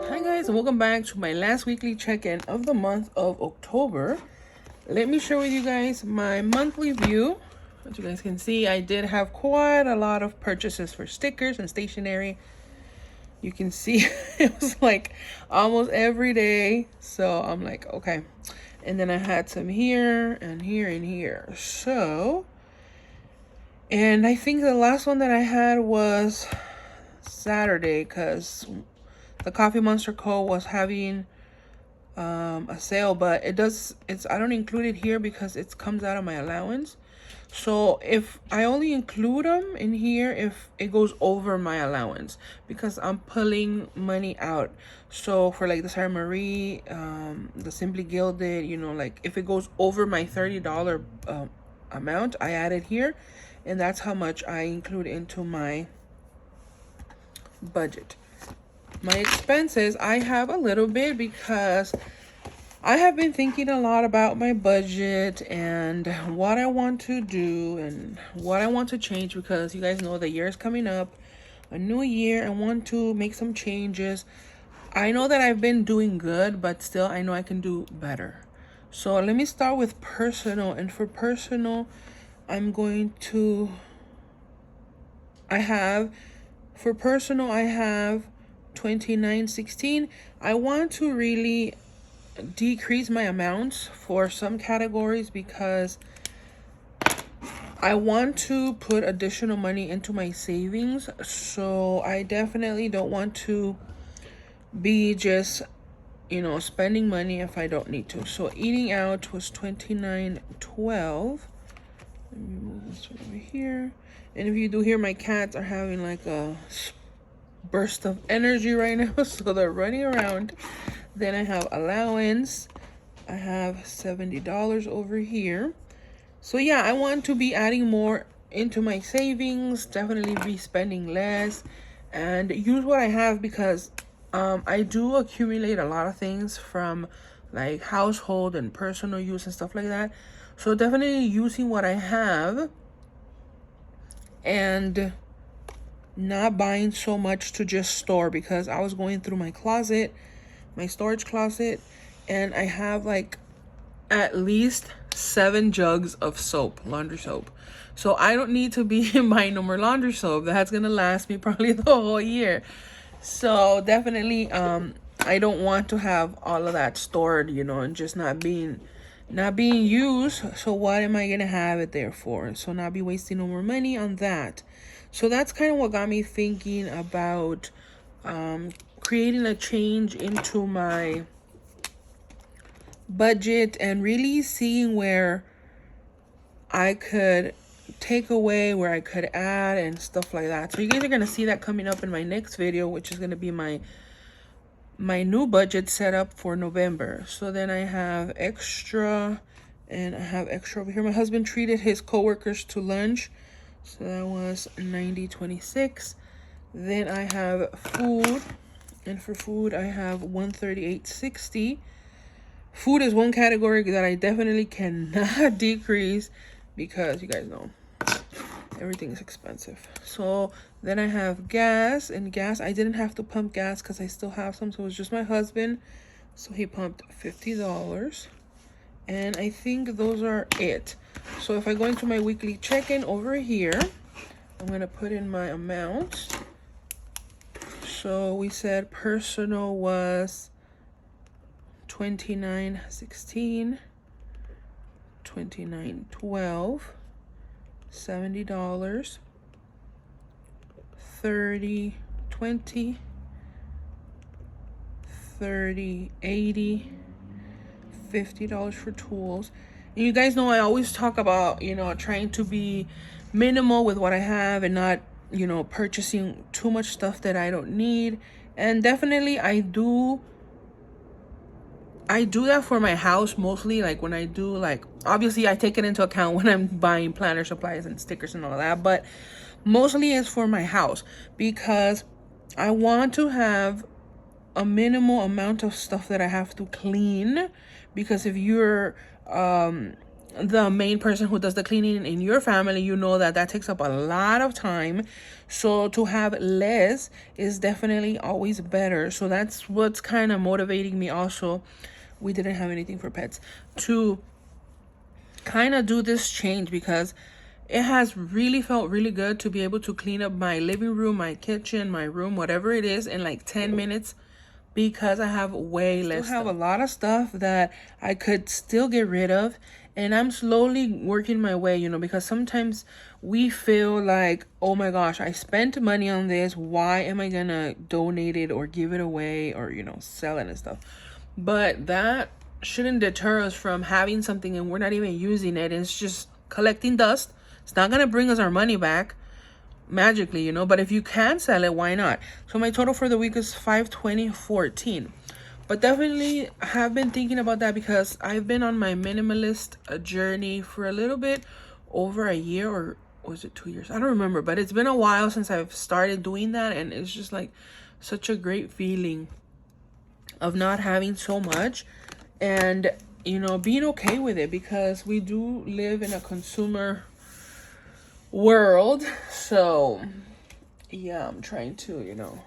Hi guys, welcome back to my last weekly check-in of the month of October. Let me share with you guys my monthly view. As you guys can see, I did have quite a lot of purchases for stickers and stationery. You can see it was like almost every day. So I'm like, okay. And then I had some here and here and here. And I think the last one that I had was Saturday because the Coffee Monster Co. was having a sale, but I don't include it here because it comes out of my allowance. So if I only include them in here if it goes over my allowance, because I'm pulling money out. So for like the Sarah Marie, the Simply Gilded, like if it goes over my $30 amount, I add it here, and that's how much I include into my budget. My expenses, I have a little bit because I have been thinking a lot about my budget and what I want to do and what I want to change, because you guys know the year is coming up, a new year. I want to make some changes. I know that I've been doing good, but still I know I can do better. So let me start with personal. And for personal, I have $29.16. I want to really decrease my amounts for some categories because I want to put additional money into my savings. So I definitely don't want to be just spending money if I don't need to. So eating out was $29.12. Let me move this over here. And if you do hear, my cats are having like a burst of energy right now, so they're running around. Then I have allowance. I have $70 over here. So yeah, I want to be adding more into my savings, definitely be spending less, and use what I have, because I do accumulate a lot of things from like household and personal use and stuff like that. So definitely using what I have and not buying so much to just store, because I was going through my closet, my storage closet, and I have like at least 7 jugs of soap, laundry soap. So I don't need to be buying no more laundry soap. That's gonna last me probably the whole year. So definitely I don't want to have all of that stored, and just not being used. So what am I gonna have it there for? So not be wasting no more money on that. So that's kind of what got me thinking about creating a change into my budget and really seeing where I could take away, where I could add, and stuff like that. So you guys are gonna see that coming up in my next video, which is gonna be my new budget setup for November. So then I have extra, and I have extra over here. My husband treated his coworkers to lunch, so that was $90.26. Then I have food, and for food I have $138.60. Food is one category that I definitely cannot decrease, because you guys know everything is expensive. So then I have gas, and gas, I didn't have to pump gas because I still have some. So it was just my husband. So he pumped $50. And I think those are it. So if I go into my weekly check-in over here, I'm going to put in my amount. So we said personal was $29.16, $29.12, $70, $30, $20, $30, $80, $50 for tools. And you guys know I always talk about, trying to be minimal with what I have and not, purchasing too much stuff that I don't need. And definitely I do that for my house mostly. Like when I do, like, obviously I take it into account when I'm buying planner supplies and stickers and all that, but mostly it's for my house, because I want to have a minimal amount of stuff that I have to clean. Because if you're the main person who does the cleaning in your family, you know that takes up a lot of time. So to have less is definitely always better. So that's what's kind of motivating me also. We didn't have anything for pets, to kind of do this change, because it has really felt really good to be able to clean up my living room, my kitchen, my room, whatever it is, in like 10 minutes, because I have way less stuff. I have a lot of stuff that I could still get rid of, and I'm slowly working my way, because sometimes we feel like, oh my gosh, I spent money on this, why am I gonna donate it or give it away or sell it and stuff? But that shouldn't deter us from having something and we're not even using it, and it's just collecting dust. It's not gonna bring us our money back magically, but if you can sell it, why not? So my total for the week is $520.14. But definitely have been thinking about that, because I've been on my minimalist journey for a little bit over a year, or was it 2 years? I don't remember, but it's been a while since I've started doing that, and it's just like such a great feeling of not having so much, and being okay with it, because we do live in a consumer world. So yeah, I'm trying to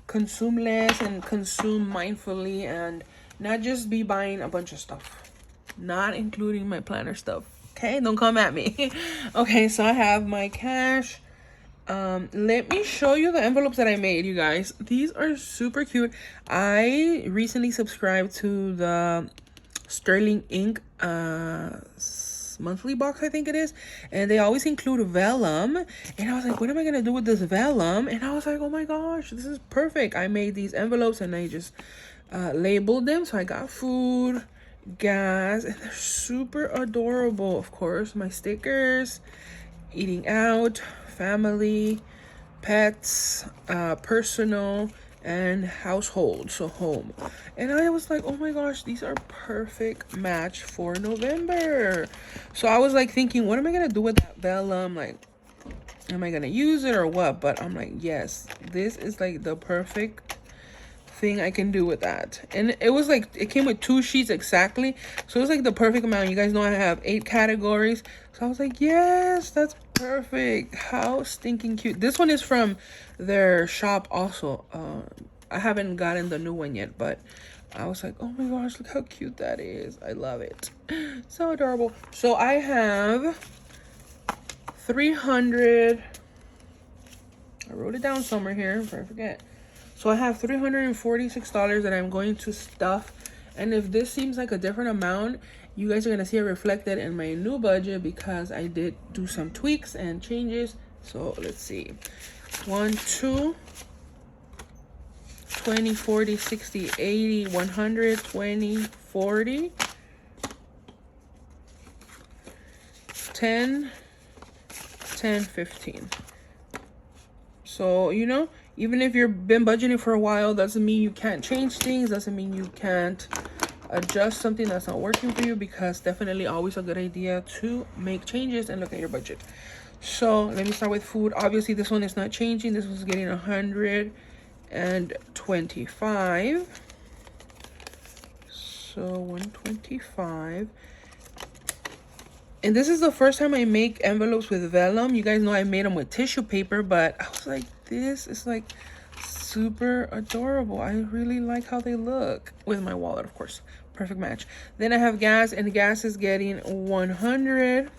consume less and consume mindfully, and not just be buying a bunch of stuff, not including my planner stuff. Okay, don't come at me. Okay, so I have my cash. Let me show you the envelopes that I made, you guys. These are super cute. I recently subscribed to the Sterling Ink monthly box, I think it is, and they always include vellum, and I was like, what am I gonna do with this vellum? And I was like, oh my gosh, this is perfect. I made these envelopes and I just labeled them. So I got food, gas, and they're super adorable. Of course, my stickers, eating out, family, pets, personal, and household, so home. And I was like, oh my gosh, these are perfect match for November. So I was like thinking, what am I gonna do with that vellum? Like, am I gonna use it or what? But I'm like, yes, this is like the perfect thing I can do with that. And it was like, it came with 2 sheets exactly, so it was like the perfect amount. You guys know I have 8 categories, so I was like, yes, that's perfect. How stinking cute. This one is from their shop also. I haven't gotten the new one yet, but I was like, oh my gosh, look how cute that is. I love it. So adorable. So I have 300, I wrote it down somewhere here if I forget. So I have $346 that I'm going to stuff. And if this seems like a different amount, you guys are going to see it reflected in my new budget, because I did do some tweaks and changes. So let's see. 1, 2, 20, 40, 60, 80, 100, 20, 40, 10, 10, 15. So, even if you've been budgeting for a while, doesn't mean you can't change things, doesn't mean you can't adjust something that's not working for you, because definitely always a good idea to make changes and look at your budget. So let me start with food. Obviously this one is not changing. This was getting 125. So 125. And this is the first time I make envelopes with vellum. You guys know I made them with tissue paper, but I was like, this is like super adorable. I really like how they look with my wallet, of course. Perfect match. Then I have gas, and gas is getting 100.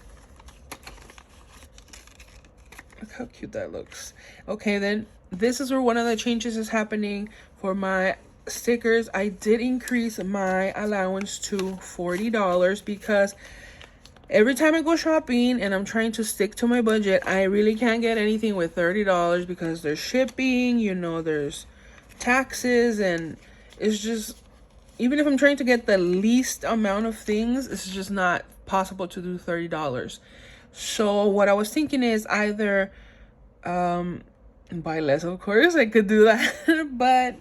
Look how cute that looks. Okay, then this is where one of the changes is happening for my stickers. I did increase my allowance to $40, because every time I go shopping and I'm trying to stick to my budget, I really can't get anything with $30, because there's shipping, there's taxes, and it's just, even if I'm trying to get the least amount of things, it's just not possible to do $30. So what I was thinking is either buy less, of course, I could do that. But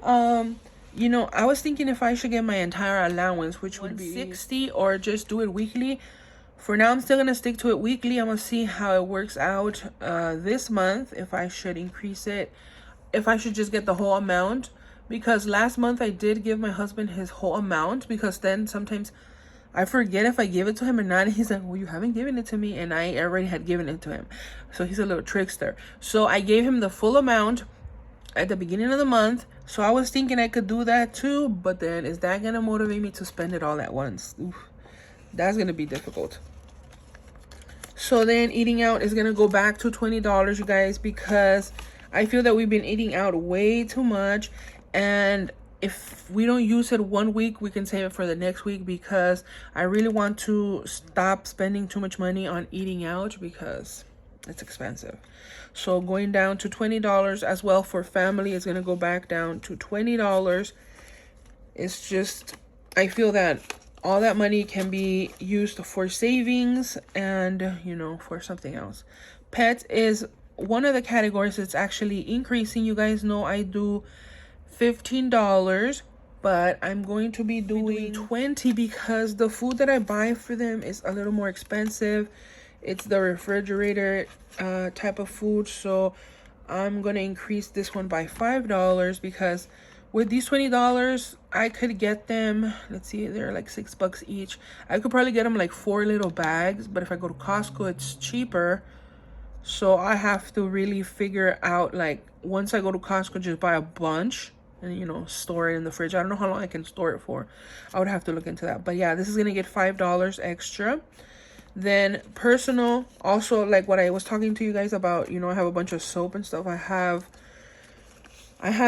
I was thinking if I should get my entire allowance, which would be 60, or just do it weekly. For now, I'm still gonna stick to it weekly. I'm gonna see how it works out this month, if I should increase it, if I should just get the whole amount. Because last month I did give my husband his whole amount, because then sometimes I forget if I give it to him or not. He's like, well, you haven't given it to me. And I already had given it to him. So he's a little trickster. So I gave him the full amount at the beginning of the month. So I was thinking I could do that too. But then is that going to motivate me to spend it all at once? Oof, that's going to be difficult. So then eating out is going to go back to $20, you guys, because I feel that we've been eating out way too much. And if we don't use it 1 week, we can save it for the next week, because I really want to stop spending too much money on eating out because it's expensive. So going down to $20 as well for family is going to go back down to $20. It's just, I feel that all that money can be used for savings and, you know, for something else. Pets is one of the categories that's actually increasing. You guys know I do $15, but I'm going to be doing $20 because the food that I buy for them is a little more expensive. It's the refrigerator type of food, so I'm gonna increase this one by $5 because with these $20 I could get them, let's see, they're like $6 each. I could probably get them like 4 little bags, but if I go to Costco it's cheaper. So I have to really figure out, like, once I go to Costco, just buy a bunch and, you know, store it in the fridge. I don't know how long I can store it for. I would have to look into that. But yeah, this is going to get $5 extra. Then personal, also like what I was talking to you guys about, you know, I have a bunch of soap and stuff. I have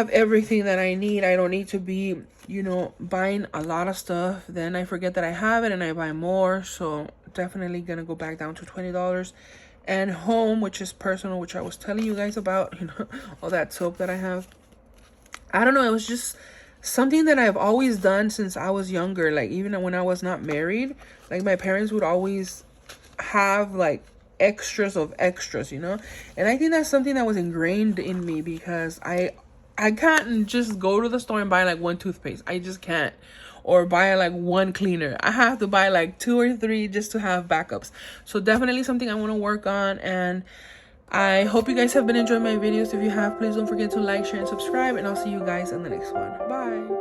everything that I need. I don't need to be, you know, buying a lot of stuff. Then I forget that I have it and I buy more. So definitely going to go back down to $20. And home, which is personal, which I was telling you guys about, you know, all that soap that I have. I don't know, it was just something that I've always done since I was younger. Like, even when I was not married, like, my parents would always have, like, extras of extras, you know? And I think that's something that was ingrained in me because I can't just go to the store and buy, like, 1 toothpaste. I just can't. Or buy like 1 cleaner. I have to buy like 2 or 3 just to have backups. So definitely something I want to work on. And I hope you guys have been enjoying my videos. If you have, please don't forget to like, share, and subscribe. And I'll see you guys in the next one. Bye.